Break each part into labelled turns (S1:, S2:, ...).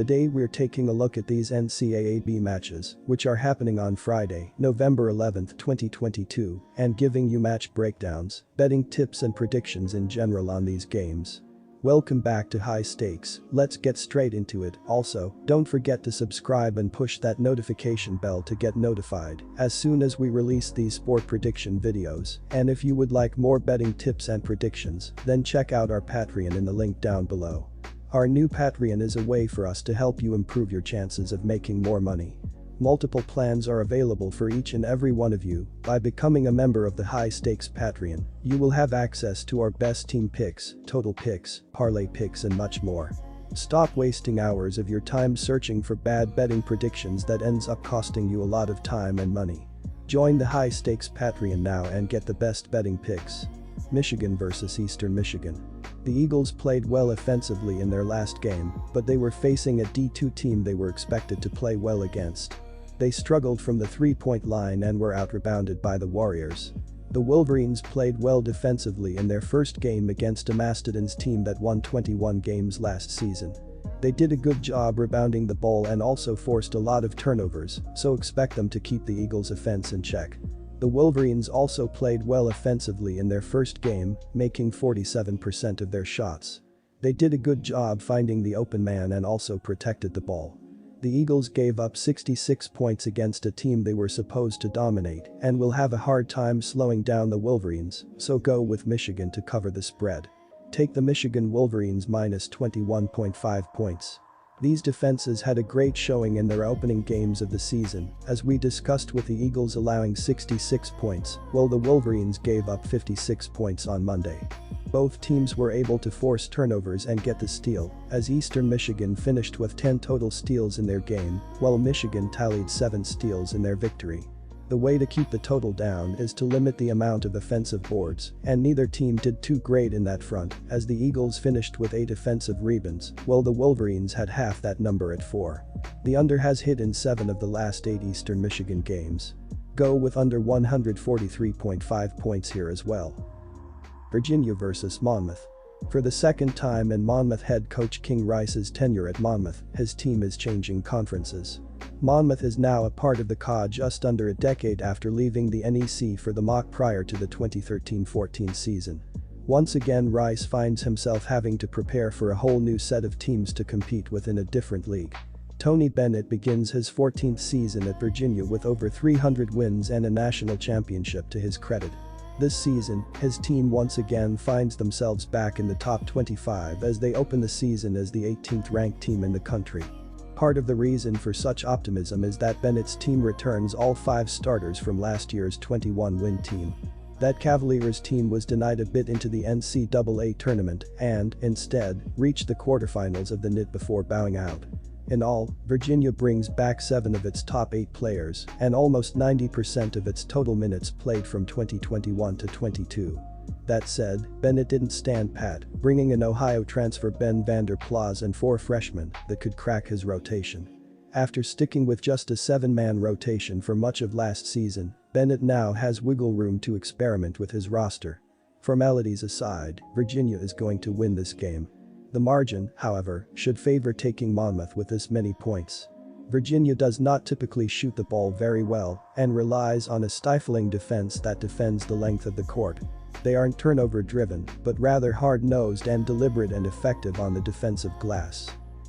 S1: Today we're taking a look at these NCAAB matches, which are happening on Friday, November 11, 2022, and giving you match breakdowns, betting tips and predictions in general on these games. Welcome back to High Stakes, let's get straight into it. Also, don't forget to subscribe and push that notification bell to get notified as soon as we release these sport prediction videos, and if you would like more betting tips and predictions, then check out our Patreon in the link down below. Our new Patreon is a way for us to help you improve your chances of making more money. Multiple plans are available for each and every one of you. By becoming a member of the High Stakes Patreon, you will have access to our best team picks, total picks, parlay picks and much more. Stop wasting hours of your time searching for bad betting predictions that ends up costing you a lot of time and money. Join the High Stakes Patreon now and get the best betting picks. Michigan vs Eastern Michigan. The Eagles played well offensively in their last game, but they were facing a D2 team they were expected to play well against. They struggled from the three-point line and were out-rebounded by the Warriors. The Wolverines played well defensively in their first game against a Mastodons team that won 21 games last season. They did a good job rebounding the ball and also forced a lot of turnovers, so expect them to keep the Eagles' offense in check. The Wolverines also played well offensively in their first game, making 47% of their shots. They did a good job finding the open man and also protected the ball. The Eagles gave up 66 points against a team they were supposed to dominate and will have a hard time slowing down the Wolverines, so go with Michigan to cover the spread. Take the Michigan Wolverines minus 21.5 points. These defenses had a great showing in their opening games of the season, as we discussed, with the Eagles allowing 66 points, while the Wolverines gave up 56 points on Monday. Both teams were able to force turnovers and get the steal, as Eastern Michigan finished with 10 total steals in their game, while Michigan tallied 7 steals in their victory. The way to keep the total down is to limit the amount of offensive boards, and neither team did too great in that front, as the Eagles finished with 8 offensive rebounds, while the Wolverines had half that number at 4. The under has hit in 7 of the last 8 Eastern Michigan games. Go with under 143.5 points here as well. Virginia vs Monmouth. For the second time in Monmouth head coach King Rice's tenure at Monmouth, his team is changing conferences. Monmouth is now a part of the NCAA just under a decade after leaving the NEC for the MAAC prior to the 2013-14 season. Once again, Rice finds himself having to prepare for a whole new set of teams to compete with in a different league. Tony Bennett begins his 14th season at Virginia with over 300 wins and a national championship to his credit. This season, his team once again finds themselves back in the top 25 as they open the season as the 18th ranked team in the country. Part of the reason for such optimism is that Bennett's team returns all 5 starters from last year's 21-win team. That Cavaliers team was denied a bid into the NCAA tournament and, instead, reached the quarterfinals of the NIT before bowing out. In all, Virginia brings back 7 of its top 8 players and almost 90% of its total minutes played from 2021 to 22. That said, Bennett didn't stand pat, bringing in Ohio transfer Ben Vander Plas and 4 freshmen that could crack his rotation. After sticking with just a 7-man rotation for much of last season, Bennett now has wiggle room to experiment with his roster. Formalities aside, Virginia is going to win this game. The margin, however, should favor taking Monmouth with this many points. Virginia does not typically shoot the ball very well and relies on a stifling defense that defends the length of the court. They aren't turnover-driven, but rather hard-nosed and deliberate and effective on the defensive glass.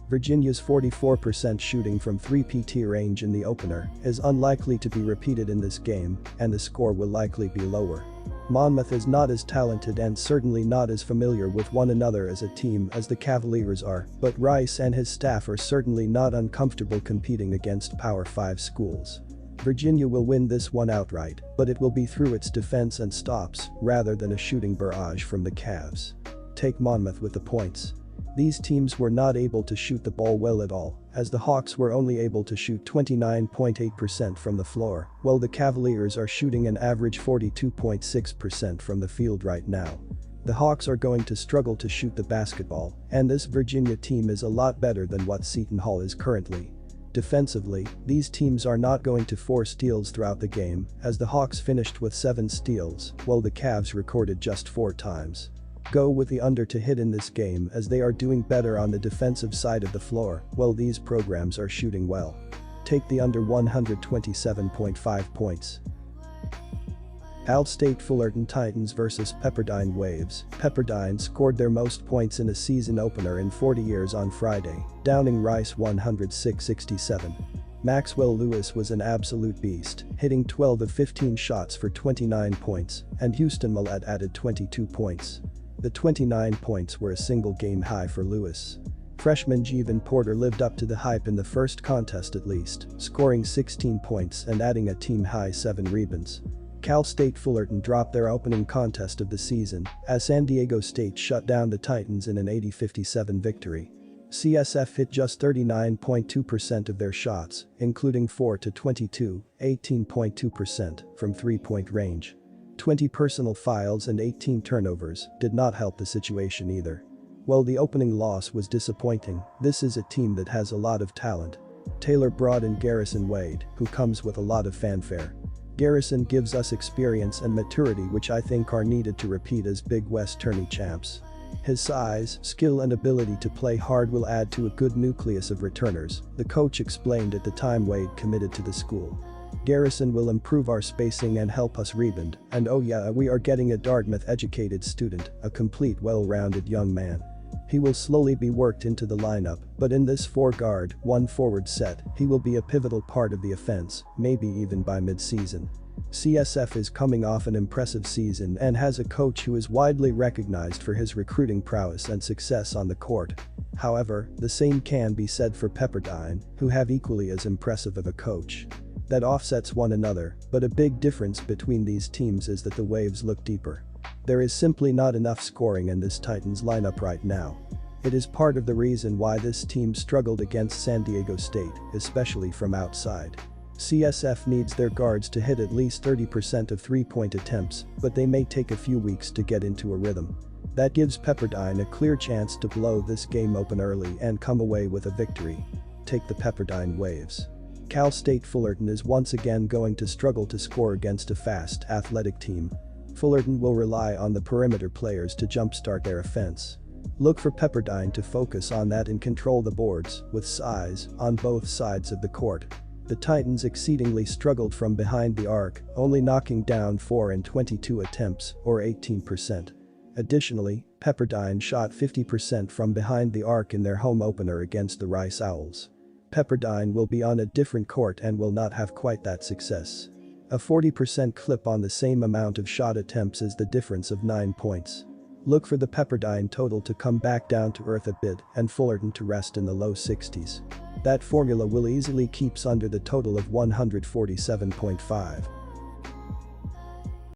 S1: Virginia's 44% shooting from 3-PT range in the opener is unlikely to be repeated in this game, and the score will likely be lower. Monmouth is not as talented and certainly not as familiar with one another as a team as the Cavaliers are, but Rice and his staff are certainly not uncomfortable competing against Power 5 schools. Virginia will win this one outright, but it will be through its defense and stops rather than a shooting barrage from the Cavs. Take Monmouth with the points. These teams were not able to shoot the ball well at all, as the Hawks were only able to shoot 29.8% from the floor, while the Cavaliers are shooting an average 42.6% from the field right now. The Hawks are going to struggle to shoot the basketball, and this Virginia team is a lot better than what Seton Hall is currently. Defensively, these teams are not going to force steals throughout the game, as the Hawks finished with 7 steals, while the Cavs recorded just 4 times. Go with the under to hit in this game as they are doing better on the defensive side of the floor, while these programs are shooting well. Take the under 127.5 points. Cal State Fullerton Titans vs Pepperdine Waves. Pepperdine scored their most points in a season opener in 40 years on Friday, downing Rice 106-67. Maxwell Lewis was an absolute beast, hitting 12 of 15 shots for 29 points, and Houston Millett added 22 points. The 29 points were a single-game high for Lewis. Freshman Jeevan Porter lived up to the hype in the first contest at least, scoring 16 points and adding a team-high 7 rebounds. Cal State Fullerton dropped their opening contest of the season as San Diego State shut down the Titans in an 80-57 victory. CSF hit just 39.2% of their shots, including 4-22, 18.2% from three-point range. 20 personal fouls and 18 turnovers did not help the situation either. While the opening loss was disappointing, this is a team that has a lot of talent. Taylor brought in Garrison Wade, who comes with a lot of fanfare. Garrison gives us experience and maturity which I think are needed to repeat as Big West tourney champs. His size, skill and ability to play hard will add to a good nucleus of returners, the coach explained at the time Wade committed to the school. Garrison will improve our spacing and help us rebound, and oh yeah, we are getting a Dartmouth-educated student, a complete well-rounded young man. He will slowly be worked into the lineup, but in this 4-guard, 1-forward set, he will be a pivotal part of the offense, maybe even by mid-season. CSF is coming off an impressive season and has a coach who is widely recognized for his recruiting prowess and success on the court. However, the same can be said for Pepperdine, who have equally as impressive of a coach. That offsets one another, but a big difference between these teams is that the Waves look deeper. There is simply not enough scoring in this Titans lineup right now. It is part of the reason why this team struggled against San Diego State, especially from outside. CSF needs their guards to hit at least 30% of three-point attempts, but they may take a few weeks to get into a rhythm. That gives Pepperdine a clear chance to blow this game open early and come away with a victory. Take the Pepperdine Waves. Cal State Fullerton is once again going to struggle to score against a fast, athletic team. Fullerton will rely on the perimeter players to jumpstart their offense. Look for Pepperdine to focus on that and control the boards, with size, on both sides of the court. The Titans exceedingly struggled from behind the arc, only knocking down 4 in 22 attempts, or 18%. Additionally, Pepperdine shot 50% from behind the arc in their home opener against the Rice Owls. Pepperdine will be on a different court and will not have quite that success. A 40% clip on the same amount of shot attempts is the difference of 9 points. Look for the Pepperdine total to come back down to earth a bit and Fullerton to rest in the low 60s. That formula will easily keep under the total of 147.5.